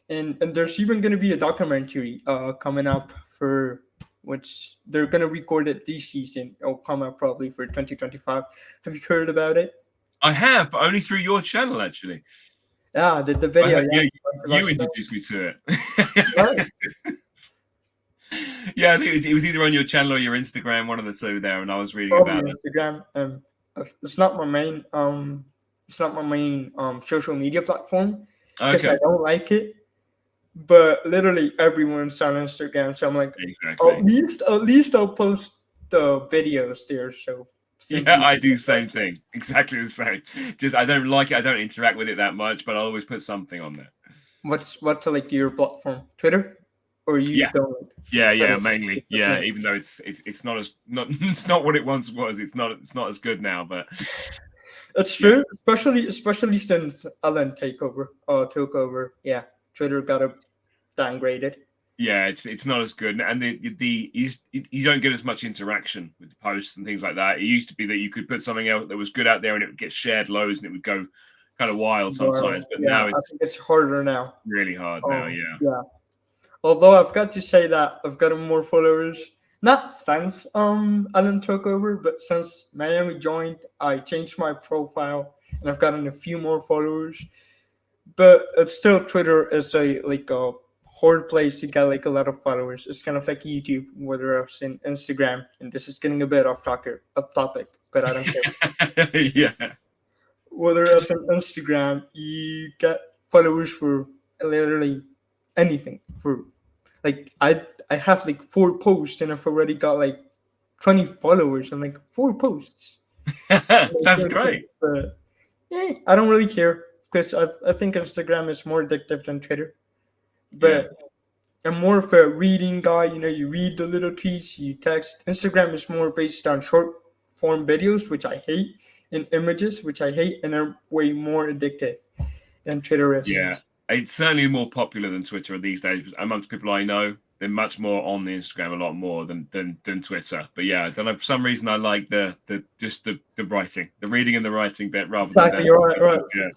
[SPEAKER 1] And there's even going to be a documentary coming up for which they're going to record it this season. It'll come out probably for 2025. Have you heard about it?
[SPEAKER 2] I have, but only through your channel, actually.
[SPEAKER 1] Yeah, the video.
[SPEAKER 2] Yeah,
[SPEAKER 1] Yeah,
[SPEAKER 2] you introduced me to
[SPEAKER 1] right.
[SPEAKER 2] it. Yeah, I think it was either on your channel or your Instagram, one of the two there, and I was reading
[SPEAKER 1] Probably
[SPEAKER 2] about it.
[SPEAKER 1] Instagram. It's not my main social media platform because I
[SPEAKER 2] Okay,
[SPEAKER 1] don't like it. But literally everyone's on Instagram, so I'm like,
[SPEAKER 2] exactly.
[SPEAKER 1] at least I'll post the videos there. So
[SPEAKER 2] Yeah,
[SPEAKER 1] simply,
[SPEAKER 2] I do the same thing. Exactly the same. Just I don't like it. I don't interact with it that much, but I'll always put something on there.
[SPEAKER 1] what's like your platform? Twitter, or you
[SPEAKER 2] Yeah,
[SPEAKER 1] don't like
[SPEAKER 2] yeah,
[SPEAKER 1] Twitter?
[SPEAKER 2] mainly. Yeah, even though it's not as not it's not what it once was. It's not as good now, but
[SPEAKER 1] It's
[SPEAKER 2] yeah.
[SPEAKER 1] true, especially since Ellen took over. Yeah, Twitter got downgraded.
[SPEAKER 2] Yeah, it's not as good, and you don't get as much interaction with the posts and things like that. It used to be that you could put something out that was good out there, and it would get shared loads, and it would go kind of wild sometimes. But
[SPEAKER 1] Yeah,
[SPEAKER 2] now
[SPEAKER 1] I
[SPEAKER 2] it's
[SPEAKER 1] think it's harder now.
[SPEAKER 2] really hard now. Yeah.
[SPEAKER 1] Yeah. Although I've got to say that I've gotten more followers, not since Alan took over, but since Miami joined, I changed my profile and I've gotten a few more followers. But it's still Twitter is a hard place to get like a lot of followers. It's kind of like YouTube, whether it's in Instagram, and this is getting a bit off topic, but I don't care.
[SPEAKER 2] Yeah.
[SPEAKER 1] Whether it's on Instagram, you get followers for literally anything. For like I have like 4 posts and I've already got like 20 followers. I'm like 4 posts.
[SPEAKER 2] That's great.
[SPEAKER 1] But I don't really care because I think Instagram is more addictive than Twitter.
[SPEAKER 2] Yeah.
[SPEAKER 1] But I'm more of a reading guy. You read the little tweets, you text. Instagram is more based on short form videos, which I hate, and images, which I hate, and are way more addictive than Twitter is.
[SPEAKER 2] Yeah. It's certainly more popular than Twitter these days amongst people I know. They're much more on the Instagram, a lot more than Twitter. But yeah, I don't know. For some reason, I like the writing, the reading and the writing bit rather
[SPEAKER 1] Exactly,
[SPEAKER 2] than
[SPEAKER 1] you're right.
[SPEAKER 2] yeah.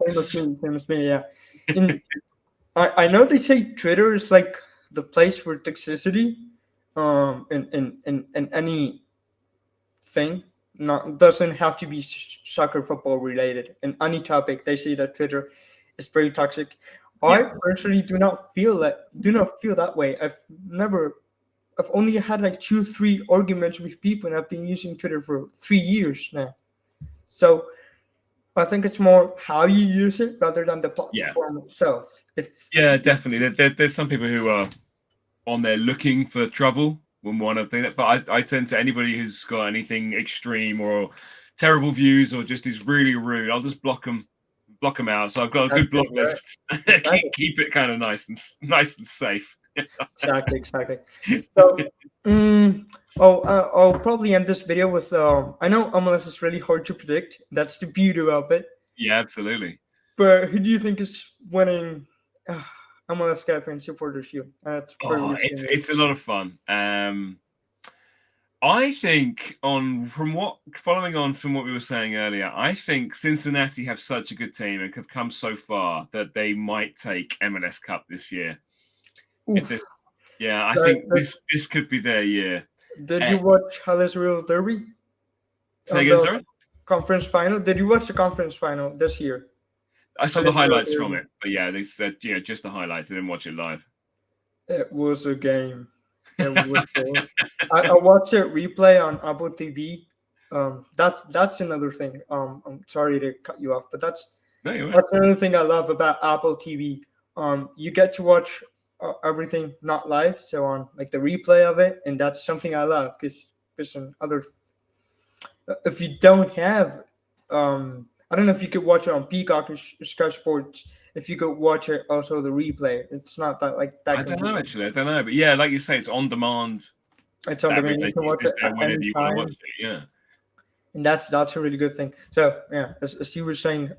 [SPEAKER 1] Same as me. Yeah. In, I know they say Twitter is like the place for toxicity, in any thing. Not doesn't have to be soccer football related. In any topic, they say that Twitter is very toxic. I
[SPEAKER 2] Yeah.
[SPEAKER 1] personally do not feel that way. I've only had like 2-3 arguments with people, and I've been using Twitter for 3 years now. So I think it's more how you use it rather than the
[SPEAKER 2] Yeah.
[SPEAKER 1] platform itself.
[SPEAKER 2] Yeah, definitely. There's some people who are on there looking for trouble when one of things, but I tend to anybody who's got anything extreme or terrible views or just is really rude, I'll just block them out. So I've got a good block
[SPEAKER 1] Right.
[SPEAKER 2] list.
[SPEAKER 1] Exactly.
[SPEAKER 2] keep it kind of nice and safe.
[SPEAKER 1] Exactly. So, I'll probably end this video with I know MLS is really hard to predict. That's the beauty of it.
[SPEAKER 2] Yeah, absolutely.
[SPEAKER 1] But who do you think is winning MLS Cup and Supporters Shield? That's
[SPEAKER 2] Oh, it's a lot of fun. I think following on from what we were saying earlier, I think Cincinnati have such a good team and have come so far that they might take MLS Cup this year. I think this could be their year.
[SPEAKER 1] Did you watch Halles Real Derby?
[SPEAKER 2] Say again, sorry?
[SPEAKER 1] conference final. Did you watch the conference final this year?
[SPEAKER 2] I saw the highlights from it, but yeah, they said just the highlights. I didn't watch it live.
[SPEAKER 1] It was a game. It was. I watched it replay on Apple TV. That's another thing. I'm sorry to cut you off, but that's another thing I love about Apple TV. You get to watch everything not live, so on like the replay of it, and that's something I love because there's some other. If you don't have, I don't know if you could watch it on Peacock or Sky Sports. If you could watch it also the replay, it's not that like that.
[SPEAKER 2] I don't know actually. I don't know, but yeah, like you say, it's on demand.
[SPEAKER 1] It's on demand. You can watch it
[SPEAKER 2] whenever you want to watch it. Yeah,
[SPEAKER 1] and that's a really good thing. So yeah, as you were saying,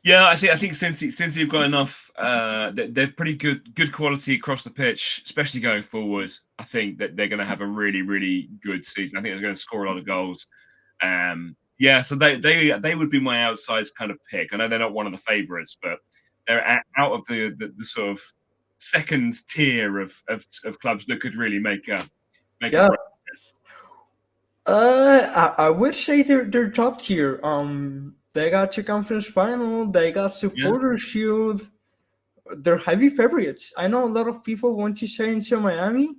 [SPEAKER 2] yeah, I think since you've got enough, they're pretty good quality across the pitch, especially going forward. I think that they're going to have a really, really good season. I think they're going to score a lot of goals. Yeah, so they would be my outside kind of pick. I know they're not one of the favourites, but they're out of the sort of second tier of clubs that could really make a
[SPEAKER 1] I would say they're top tier. They got your conference final. They got supporter shield. They're heavy favorites. I know a lot of people want to say into Miami.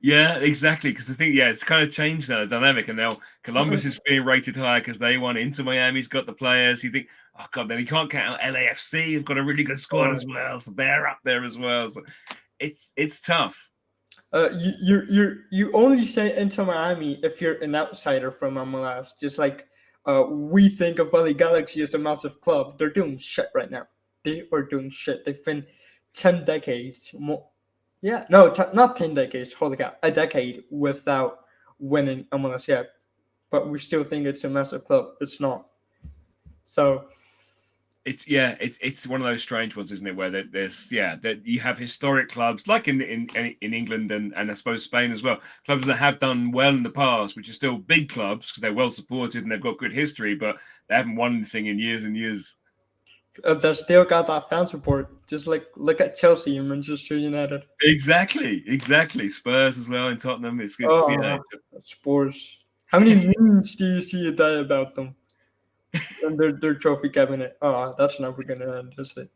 [SPEAKER 2] Yeah, exactly. Because the thing, it's kind of changed now, the dynamic. And now Columbus is being rated high because they won. Inter Miami's got the players. You think, oh god, then you can't count out LAFC. Have got a really good squad as well. So they're up there as well. So it's tough.
[SPEAKER 1] You only say Inter Miami if you're an outsider from MLS. Just like we think of LA Galaxy as a massive club. They're doing shit right now. They are doing shit. They've been 10 decades more. Yeah, no, not 10 decades. Holy cow, a decade without winning MLS yet. But we still think it's a massive club. It's not. So
[SPEAKER 2] it's one of those strange ones, isn't it? Where there's that you have historic clubs like in England and I suppose Spain as well, clubs that have done well in the past, which are still big clubs because they're well supported and they've got good history, but they haven't won anything in years and years.
[SPEAKER 1] They still got that fan support. Just like look at Chelsea and Manchester United.
[SPEAKER 2] Exactly. Spurs as well in Tottenham. It's
[SPEAKER 1] Spurs. How many memes do you see a day about them? And their trophy cabinet. Oh, that's never gonna end, is it?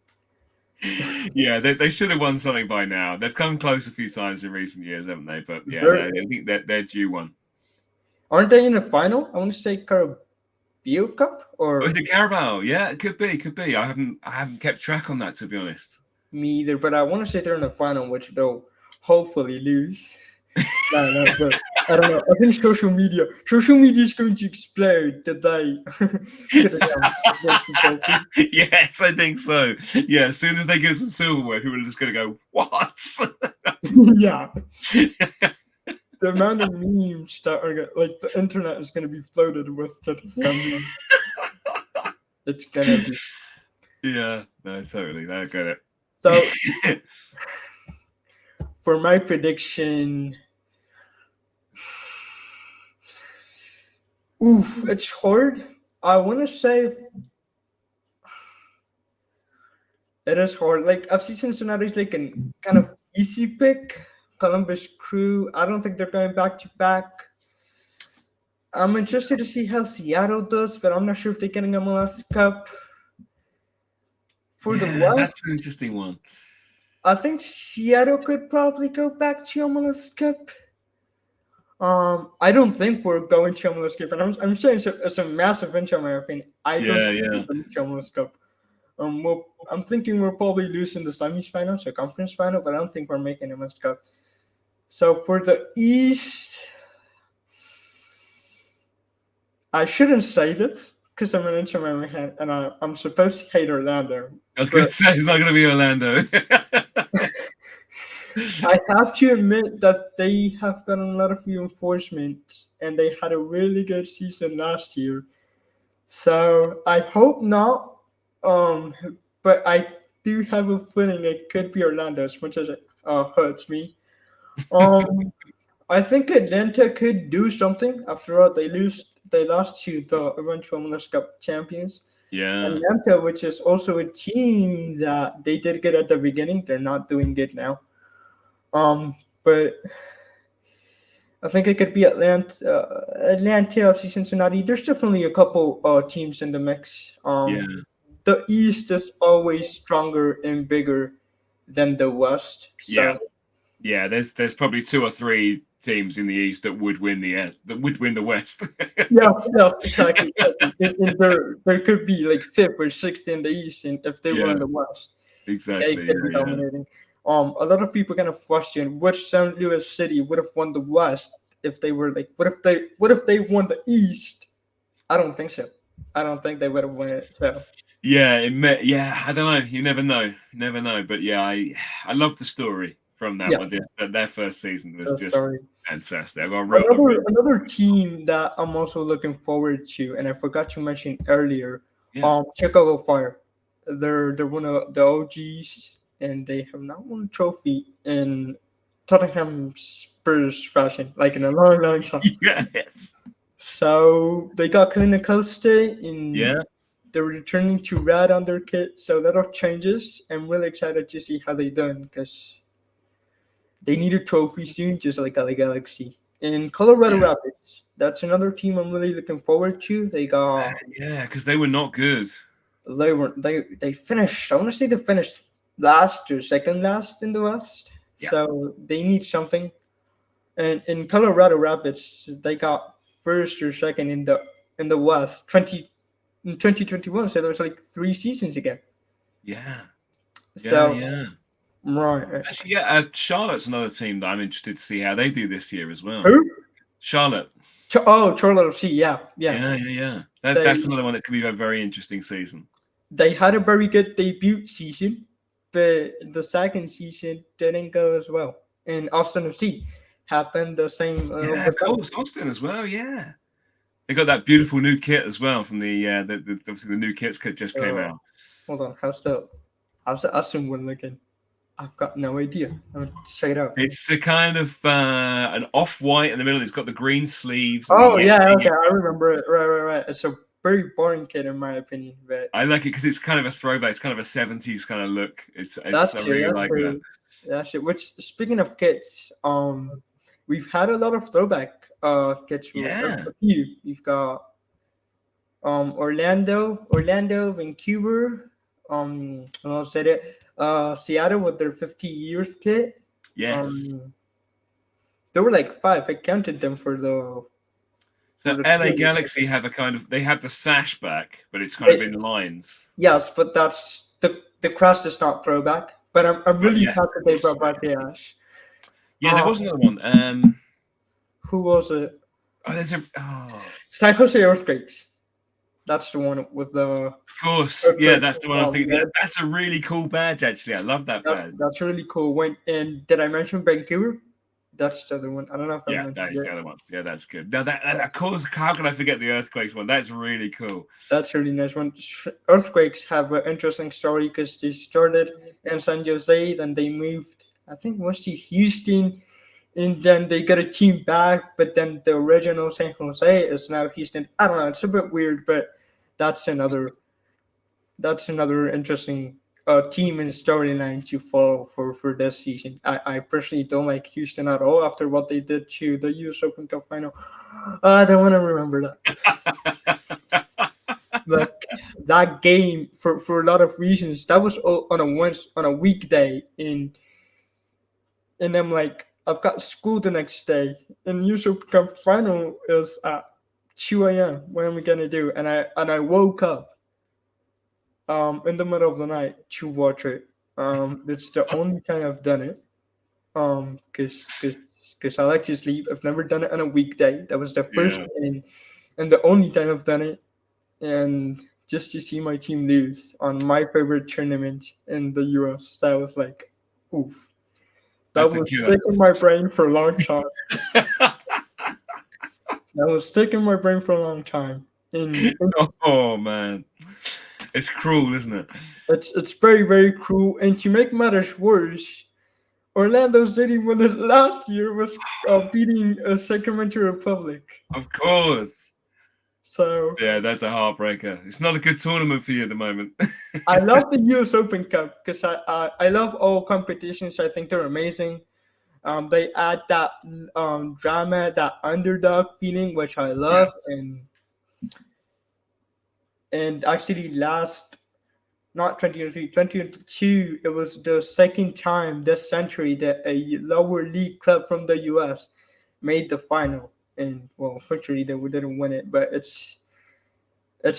[SPEAKER 2] Yeah, they should have won something by now. They've come close a few times in recent years, haven't they? But yeah, I think they're due one.
[SPEAKER 1] Aren't they in the final? I want to say Carabao Cup or
[SPEAKER 2] is it Carabao? Yeah, it could be. I haven't kept track on that, to be honest.
[SPEAKER 1] Me either, but I want to say they're in the final, which they'll hopefully lose. No, but I don't know. I think social media is going to explode today.
[SPEAKER 2] Yes, I think so. Yeah, as soon as they get some silverware, people are just going to go, what?
[SPEAKER 1] Yeah. The amount of memes that are like the internet is going to be flooded with today. It's going to be.
[SPEAKER 2] Yeah, no, totally. I get it.
[SPEAKER 1] So, for my prediction, it's hard. I want to say it is hard. Like FC Cincinnati's like a kind of easy pick. Columbus Crew, I don't think they're going back to back. I'm interested to see how Seattle does, but I'm not sure if they're getting MLS Cup. For the West,
[SPEAKER 2] that's an interesting one.
[SPEAKER 1] I think Seattle could probably go back to MLS Cup. I don't think we're going to MLS Cup, and I'm saying it's a massive inch in my opinion. I don't think we're going to MLS Cup. I'm thinking we're probably losing the semis-final, so conference final, but I don't think we're making MLS Cup. So for the East, I shouldn't say this because I'm an Inter Miami fan, and I'm supposed to hate Orlando.
[SPEAKER 2] I was going to say it's not going to be Orlando.
[SPEAKER 1] I have to admit that they have gotten a lot of reinforcement, and they had a really good season last year. So I hope not, but I do have a feeling it could be Orlando, as much as it hurts me. I think Atlanta could do something. After all, they lost to the eventual MLS Cup champions.
[SPEAKER 2] Yeah.
[SPEAKER 1] Atlanta, which is also a team that they did good at the beginning, they're not doing good now. But I think it could be Atlanta, FC Cincinnati. There's definitely a couple teams in the mix.
[SPEAKER 2] Yeah,
[SPEAKER 1] The East is always stronger and bigger than the West.
[SPEAKER 2] yeah,
[SPEAKER 1] So
[SPEAKER 2] yeah. There's probably two or three teams in the East that would win the West.
[SPEAKER 1] yeah, exactly. And there could be like fifth or sixth in the East, and if they were in
[SPEAKER 2] Yeah,
[SPEAKER 1] the West, they
[SPEAKER 2] exactly.
[SPEAKER 1] could be
[SPEAKER 2] Yeah, yeah.
[SPEAKER 1] dominating. A lot of people kind of question which St. Louis City would have won the West if they were like, what if they won the East? I don't think so. I don't think they would have won it. So
[SPEAKER 2] Yeah, yeah, I don't know. You never know. Never know. But yeah, I love the story from that
[SPEAKER 1] yeah,
[SPEAKER 2] one. Their first season was
[SPEAKER 1] so
[SPEAKER 2] just
[SPEAKER 1] sorry.
[SPEAKER 2] fantastic. I got a real
[SPEAKER 1] Another team that I'm also looking forward to, and I forgot to mention earlier,
[SPEAKER 2] yeah.
[SPEAKER 1] Chicago Fire. They're one of the OGs, and they have not won a trophy in Tottenham Spurs fashion, like in a long time.
[SPEAKER 2] Yes.
[SPEAKER 1] So they got Kalina Costa, and
[SPEAKER 2] Yeah.
[SPEAKER 1] they're returning to red on their kit. So a lot of changes. I'm really excited to see how they done because they need a trophy soon, just like LA Galaxy. And Colorado
[SPEAKER 2] Yeah.
[SPEAKER 1] Rapids, that's another team I'm really looking forward to. They got
[SPEAKER 2] Yeah, because they were not good.
[SPEAKER 1] they finished. I want to say they finished last or second last in the West.
[SPEAKER 2] Yeah.
[SPEAKER 1] So they need something. And in Colorado Rapids, they got first or second in the West 2021. So there was like 3 seasons ago.
[SPEAKER 2] Yeah. Yeah,
[SPEAKER 1] So
[SPEAKER 2] yeah.
[SPEAKER 1] right,
[SPEAKER 2] Actually, yeah, Charlotte's another team that I'm interested to see how they do this year as well.
[SPEAKER 1] who?
[SPEAKER 2] Charlotte.
[SPEAKER 1] Charlotte FC. Yeah.
[SPEAKER 2] Yeah, yeah, yeah.
[SPEAKER 1] They
[SPEAKER 2] That's another one that could be a very interesting season.
[SPEAKER 1] they had a very good debut season, but the second season didn't go as well. And Austin FC happened the same
[SPEAKER 2] Yeah,
[SPEAKER 1] with
[SPEAKER 2] of
[SPEAKER 1] them.
[SPEAKER 2] course, Austin as well. Yeah, they got that beautiful new kit as well from the obviously the new kits kit just came out.
[SPEAKER 1] Hold on, how's the Austin one looking? I've got no idea. I'm gonna check it out.
[SPEAKER 2] It's a kind of an off white in the middle. It's got the green sleeves. And
[SPEAKER 1] Oh
[SPEAKER 2] the
[SPEAKER 1] yeah,
[SPEAKER 2] Yeti.
[SPEAKER 1] okay, I remember it. Right. It's a very boring kid in my opinion, but
[SPEAKER 2] I like it because it's kind of a throwback. It's kind of a 70s kind of look.
[SPEAKER 1] that's
[SPEAKER 2] I
[SPEAKER 1] true.
[SPEAKER 2] really
[SPEAKER 1] That's
[SPEAKER 2] like that.
[SPEAKER 1] true. That's true. Which speaking of kids, we've had a lot of throwback kids.
[SPEAKER 2] Yeah,
[SPEAKER 1] A few. We've got Orlando, Vancouver, I'll say it. Seattle with their 50 years kit.
[SPEAKER 2] yes.
[SPEAKER 1] There were like five. I counted them for the
[SPEAKER 2] So
[SPEAKER 1] for the
[SPEAKER 2] LA
[SPEAKER 1] kit.
[SPEAKER 2] Galaxy have they have the sash back, but it's kind of in lines.
[SPEAKER 1] Yes, but that's the crust is not throwback. But I'm
[SPEAKER 2] But
[SPEAKER 1] really
[SPEAKER 2] yes,
[SPEAKER 1] happy
[SPEAKER 2] of
[SPEAKER 1] they
[SPEAKER 2] course.
[SPEAKER 1] brought back the Ash.
[SPEAKER 2] Yeah, there
[SPEAKER 1] Uh,
[SPEAKER 2] was another one.
[SPEAKER 1] who was it?
[SPEAKER 2] There's
[SPEAKER 1] San Jose Earthquakes. That's the one with the
[SPEAKER 2] of course. Yeah,
[SPEAKER 1] earthquake.
[SPEAKER 2] that's the one I was thinking.
[SPEAKER 1] Yeah,
[SPEAKER 2] That's a really cool badge, actually. I love that badge.
[SPEAKER 1] that's really cool. And did I mention Vancouver? That's the other one. I don't know if I
[SPEAKER 2] Yeah,
[SPEAKER 1] mentioned
[SPEAKER 2] that is
[SPEAKER 1] it.
[SPEAKER 2] the other one. Yeah, that's good. Now that of course, how can I forget the earthquakes one? That's really cool.
[SPEAKER 1] That's really nice one. Earthquakes have an interesting story because they started in San Jose, then they moved, I think, was to Houston, and then they got a team back. But then the original San Jose is now Houston. I don't know. It's a bit weird, but that's another interesting team and storyline to follow for this season. I personally don't like Houston at all after what they did to the U.S. Open Cup final. I don't want to remember that. Like that game for a lot of reasons. That was on a weekday, and I'm like, I've got school the next day, and U.S. Open Cup final is at 2 a.m. What am I gonna do? And I woke up in the middle of the night to watch it. It's the only time I've done it. Because I like to sleep. I've never done it on a weekday. That was the first
[SPEAKER 2] Yeah,
[SPEAKER 1] and the only time I've done it. And just to see my team lose on my favorite tournament in the US, that was like, oof. That
[SPEAKER 2] that's a
[SPEAKER 1] was
[SPEAKER 2] killer.
[SPEAKER 1] stuck in my brain for a long time. That was stuck in my brain for a long time. And
[SPEAKER 2] Oh man, it's cruel, isn't it?
[SPEAKER 1] it's very, very cruel. And to make matters worse, Orlando City won it last year with beating Sacramento Republic.
[SPEAKER 2] Of course.
[SPEAKER 1] So
[SPEAKER 2] Yeah, that's a heartbreaker. It's not a good tournament for you at the moment.
[SPEAKER 1] I love the US Open Cup because I love all competitions. I think they're amazing. They add that drama, that underdog feeling, which I love, and actually last not 2023, 2022, it was the second time this century that a lower league club from the U.S. made the final. And well, unfortunately, they didn't win it, but it's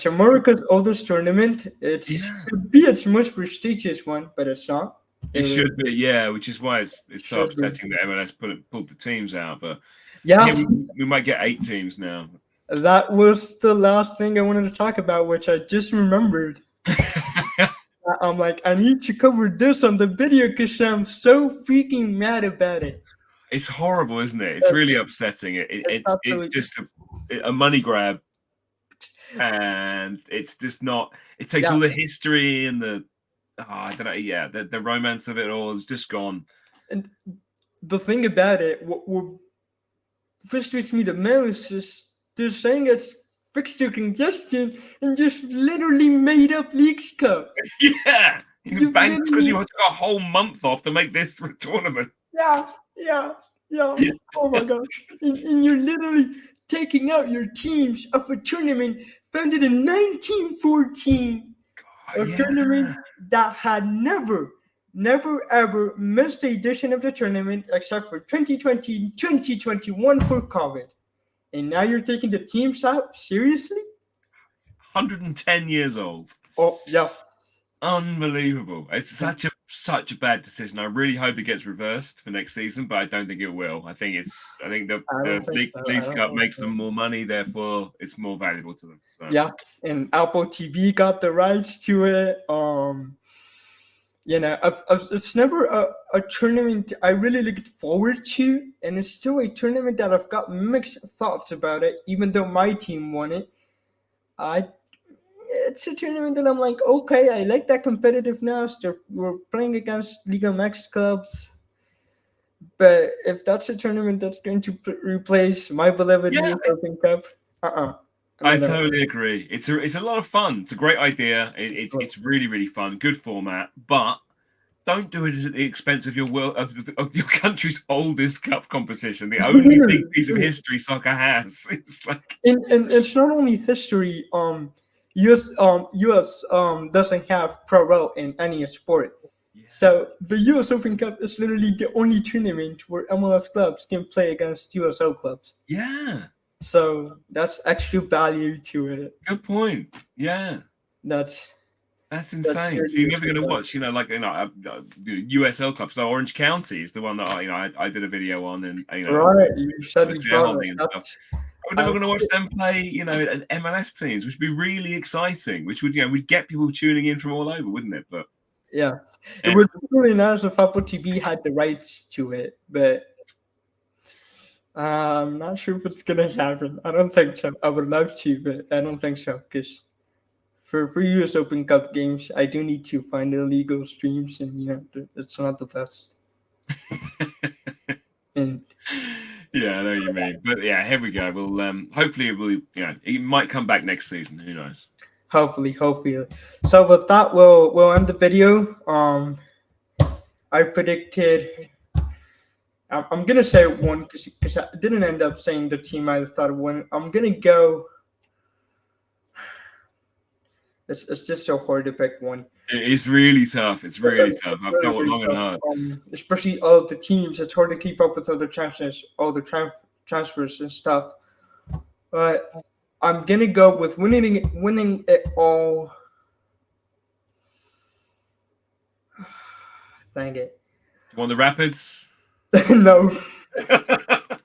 [SPEAKER 1] America's oldest tournament. It
[SPEAKER 2] Yeah.
[SPEAKER 1] should be its most prestigious one, but it's not.
[SPEAKER 2] It should be, yeah, which is why it's so
[SPEAKER 1] Should be.
[SPEAKER 2] upsetting that MLS pulled the teams out. But
[SPEAKER 1] Yeah,
[SPEAKER 2] we might get 8 teams now.
[SPEAKER 1] that was the last thing I wanted to talk about, which I just remembered. I'm like, I need to cover this on the video because I'm so freaking mad about it.
[SPEAKER 2] It's horrible, isn't it? It's really upsetting. It's just a money grab, and it's just not. It takes all the history and the I don't know. Yeah, the romance of it all is just gone.
[SPEAKER 1] And the thing about it, what frustrates me the most is they're saying it's fixture congestion and just literally made up Leagues Cup.
[SPEAKER 2] Yeah, you banked because you took a whole month off to make this tournament.
[SPEAKER 1] Yeah. Oh my gosh! And you're literally taking out your teams of a tournament founded in 1914. Tournament that had never ever missed an edition of the tournament except for 2020, 2021 for COVID. And now you're taking the teams out? Seriously?
[SPEAKER 2] 110 years old.
[SPEAKER 1] Oh, yeah.
[SPEAKER 2] Unbelievable. It's such a bad decision. I really hope it gets reversed for next season, but I don't think it will. I think the Leagues Cup makes them more money, therefore it's more valuable to them. So.
[SPEAKER 1] Yeah, and Apple TV got the rights to it. It's never a tournament I really looked forward to, and it's still a tournament that I've got mixed thoughts about it, even though my team won it. It's a tournament that I'm like, okay, I like that competitiveness. We're playing against Liga MX clubs. But if that's a tournament that's going to replace my beloved US Open Cup,
[SPEAKER 2] I totally agree. It's a lot of fun. It's a great idea. It's really, really fun. Good format, but don't do it at the expense of your of your country's oldest cup competition. The only big piece of history soccer has. It's like,
[SPEAKER 1] and it's not only history. US doesn't have pro in any sport. Yeah. So the US Open Cup is literally the only tournament where MLS clubs can play against USO clubs.
[SPEAKER 2] Yeah.
[SPEAKER 1] So that's extra value to it.
[SPEAKER 2] Good point. Yeah.
[SPEAKER 1] That's
[SPEAKER 2] insane. So you're never going to watch, USL clubs. So Orange County is the one that I did a video on, and
[SPEAKER 1] right. You said it
[SPEAKER 2] and stuff. We're never going to watch them play, MLS teams, which would be really exciting. Which would, we'd get people tuning in from all over, wouldn't it? But
[SPEAKER 1] yeah, it would be really nice if Apple TV had the rights to it, but I'm not sure if it's gonna happen. I don't think so. I would love to, but I don't think so. Because for US Open Cup games, I do need to find illegal streams, and it's not the best. And
[SPEAKER 2] yeah, I know what you mean. But yeah, here we go. We'll hopefully it might come back next season. Who knows?
[SPEAKER 1] Hopefully. So with that, we'll end the video. I predicted. I'm gonna say one because I didn't end up saying the team I thought would win. I'm gonna go. It's just so hard to pick one.
[SPEAKER 2] It's really tough. It's really tough. I've thought long and hard.
[SPEAKER 1] Especially all of the teams. It's hard to keep up with all the transfers and stuff. But I'm gonna go with winning it all. Dang it!
[SPEAKER 2] You want the Rapids?
[SPEAKER 1] No.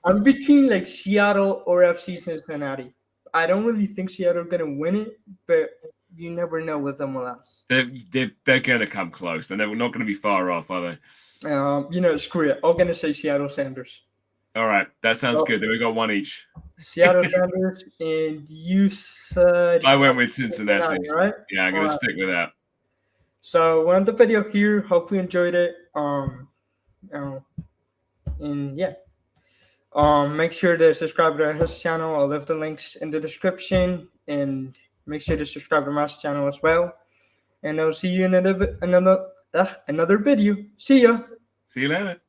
[SPEAKER 1] I'm between Seattle or FC Cincinnati. I don't really think Seattle's gonna win it, but you never know with MLS.
[SPEAKER 2] They're gonna come close. They're not gonna be far off, are
[SPEAKER 1] they? Screw it. I'm gonna say Seattle Sanders.
[SPEAKER 2] All right, that sounds good. Then we got one each.
[SPEAKER 1] Seattle Sanders, and you said
[SPEAKER 2] I went with Cincinnati.
[SPEAKER 1] Right?
[SPEAKER 2] Yeah, I'm gonna stick with that.
[SPEAKER 1] So we'll end the video here. Hope you enjoyed it. And yeah. Make sure to subscribe to his channel. I'll leave the links in the description, and make sure to subscribe to my channel as well. And I'll see you in another video. See ya.
[SPEAKER 2] See you later.